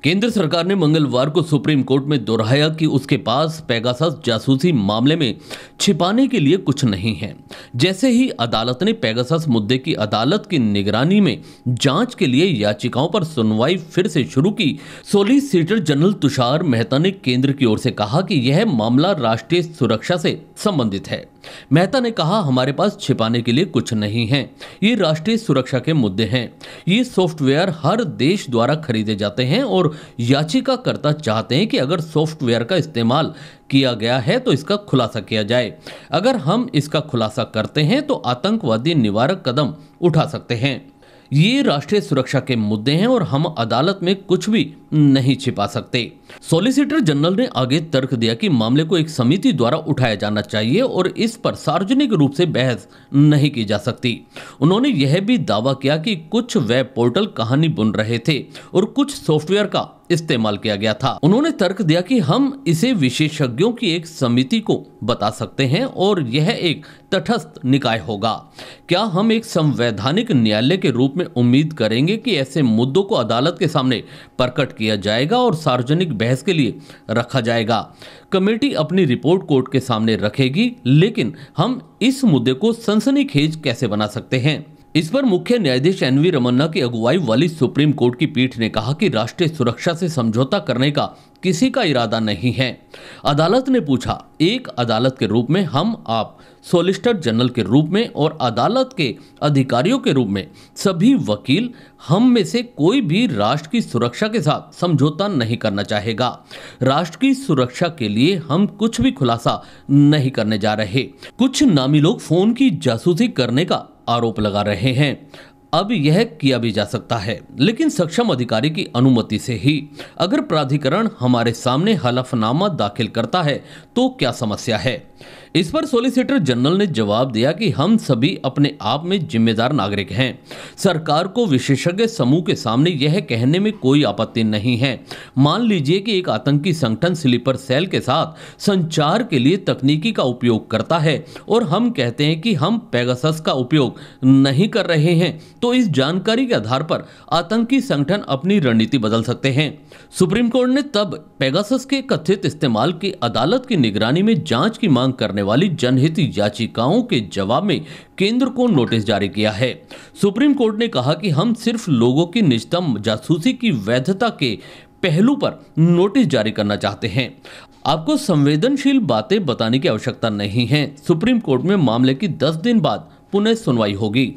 केंद्र सरकार ने मंगलवार को सुप्रीम कोर्ट में दोहराया कि उसके पास पेगासस जासूसी मामले में छिपाने के लिए कुछ नहीं है। जैसे ही अदालत ने पेगासस मुद्दे की अदालत की निगरानी में जांच के लिए याचिकाओं पर सुनवाई फिर से शुरू की, सॉलिसिटर जनरल तुषार मेहता ने केंद्र की ओर से कहा कि यह मामला राष्ट्रीय सुरक्षा से संबंधित है। मेहता ने कहा, हमारे पास छिपाने के लिए कुछ नहीं है, ये राष्ट्रीय सुरक्षा के मुद्दे हैं। ये सॉफ्टवेयर हर देश द्वारा खरीदे जाते हैं और याचिकाकर्ता चाहते हैं कि अगर सॉफ्टवेयर का इस्तेमाल किया गया है तो इसका खुलासा किया जाए। अगर हम इसका खुलासा करते हैं तो आतंकवादी निवारक कदम उठा सकते हैं। ये राष्ट्रीय सुरक्षा के मुद्दे हैं और हम अदालत में कुछ भी नहीं छिपा सकते। सॉलिसिटर जनरल ने आगे तर्क दिया कि मामले को एक समिति द्वारा उठाया जाना चाहिए और इस पर सार्वजनिक रूप से बहस नहीं की जा सकती। उन्होंने यह भी दावा किया कि कुछ वेब पोर्टल कहानी बुन रहे थे और कुछ सॉफ्टवेयर का इस्तेमाल किया गया था। उन्होंने तर्क दिया कि हम इसे विशेषज्ञों की एक समिति को बता सकते हैं और यह एक तटस्थ निकाय होगा। क्या हम एक संवैधानिक न्यायालय के रूप में उम्मीद करेंगे कि ऐसे मुद्दों को अदालत के सामने प्रकट किया जाएगा और सार्वजनिक बहस के लिए रखा जाएगा। कमेटी अपनी रिपोर्ट कोर्ट के सामने रखेगी, लेकिन हम इस मुद्दे को सनसनीखेज कैसे बना सकते हैं? इस पर मुख्य न्यायाधीश एनवी रमन्ना की अगुवाई वाली सुप्रीम कोर्ट की पीठ ने कहा कि राष्ट्रीय सुरक्षा से समझौता करने का किसी का इरादा नहीं है। अदालत ने पूछा, एक अदालत के रूप में आप सॉलिसिटर जनरल के रूप में और अदालत के अधिकारियों के रूप में सभी वकील, हम में से कोई भी राष्ट्र की सुरक्षा के साथ समझौता नहीं करना चाहेगा। राष्ट्र की सुरक्षा के लिए हम कुछ भी खुलासा नहीं करने जा रहे। कुछ नामी लोग फोन की जासूसी करने का आरोप लगा रहे हैं। अब यह किया भी जा सकता है, लेकिन सक्षम अधिकारी की अनुमति से ही। अगर प्राधिकरण हमारे सामने हलफनामा दाखिल करता है तो क्या समस्या है? इस पर सॉलिसिटर जनरल ने जवाब दिया कि हम सभी अपने आप में जिम्मेदार नागरिक हैं। सरकार को विशेषज्ञ समूह के सामने यह कहने में कोई आपत्ति नहीं है। मान लीजिए कि एक आतंकी संगठन स्लीपर सेल के साथ संचार के लिए तकनीकी का उपयोग करता है और हम कहते हैं कि हम पेगासस का उपयोग नहीं कर रहे हैं, तो इस जानकारी के आधार पर आतंकी संगठन अपनी रणनीति बदल सकते हैं। सुप्रीम कोर्ट ने तब पेगासस के कथित इस्तेमाल की अदालत की निगरानी में जांच की मांग करने वाली जनहित याचिकाओं के जवाब में केंद्र को नोटिस जारी किया है। सुप्रीम कोर्ट ने कहा कि हम सिर्फ लोगों की निजता जासूसी की वैधता के पहलू पर नोटिस जारी करना चाहते हैं। आपको संवेदनशील बातें बताने की आवश्यकता नहीं है। सुप्रीम कोर्ट में मामले की 10 दिन बाद पुनः सुनवाई होगी।